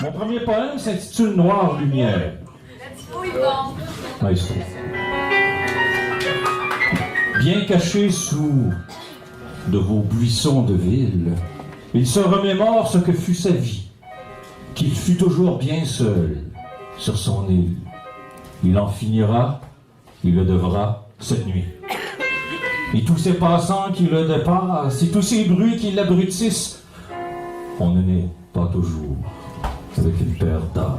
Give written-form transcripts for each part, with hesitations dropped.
Mon premier poème s'intitule Noire Lumière. Maestro. Bien caché sous de vos buissons de ville, il se remémore ce que fut sa vie, qu'il fut toujours bien seul sur son île. Il en finira, il le devra cette nuit. Et tous ces passants qui le dépassent, et tous ces bruits qui l'abrutissent, on ne naît pas toujours avec une paire d'as.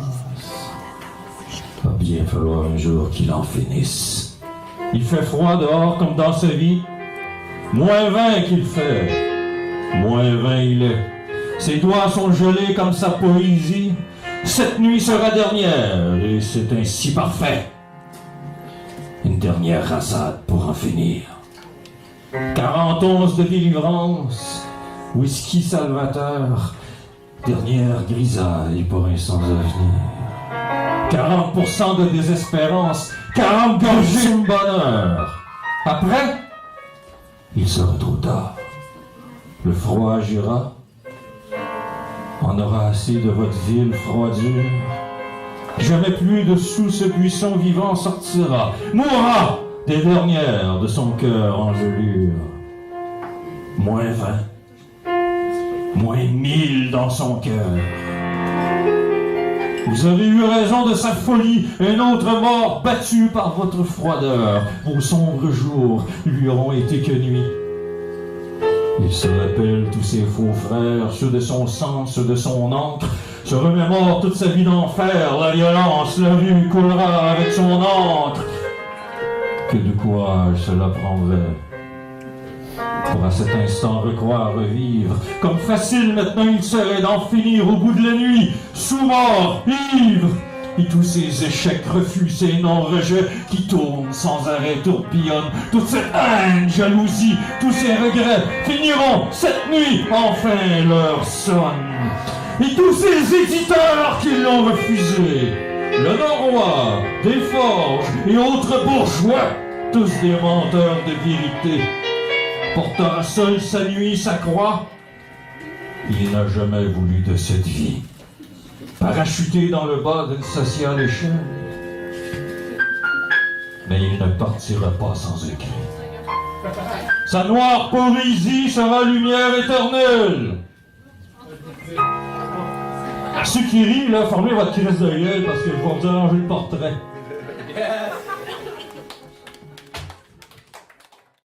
Va bien falloir un jour qu'il en finisse. Il fait froid dehors comme dans sa vie. -20 qu'il fait. -20 il est. Ses doigts sont gelés comme sa poésie. Cette nuit sera dernière, et c'est ainsi parfait. Une dernière rasade pour en finir. 40 onces de délivrance, whisky salvateur, dernière grisaille pour un sans avenir. 40% de désespérance, 40 gorgées de bonheur. Après, il sera trop tard. Le froid agira. On aura assez de votre ville froidure. Jamais plus de sous ce buisson vivant sortira. Mourra des dernières de son cœur en gelure. -20. -1000 dans son cœur. Vous avez eu raison de sa folie, un autre mort battu par votre froideur. Vos sombres jours lui auront été que nuit. Il se rappelle tous ses faux frères, ceux de son sang, ceux de son encre, se remémore toute sa vie d'enfer, la violence, la rue coulera avec son encre. Que de courage cela prendrait pour à cet instant recroire revivre. Comme facile maintenant il serait d'en finir au bout de la nuit, sous-mort, ivre. Et tous ces échecs, refus, ces non-rejets qui tournent sans arrêt, tourbillonnent. Toute cette haine, jalousie, tous ces regrets finiront cette nuit, enfin l'heure sonne. Et tous ces éditeurs qui l'ont refusé, le Norois, des forges et autres bourgeois, tous des menteurs de vérité, portera seul sa nuit, sa croix. Il n'a jamais voulu de cette vie. Parachuté dans le bas d'une sociale échelle. Mais il ne partira pas sans écrit. Sa noire poésie sera lumière éternelle. Ceux qui rient, là, formez votre crise de gueule parce que je vais vous arranger le portrait.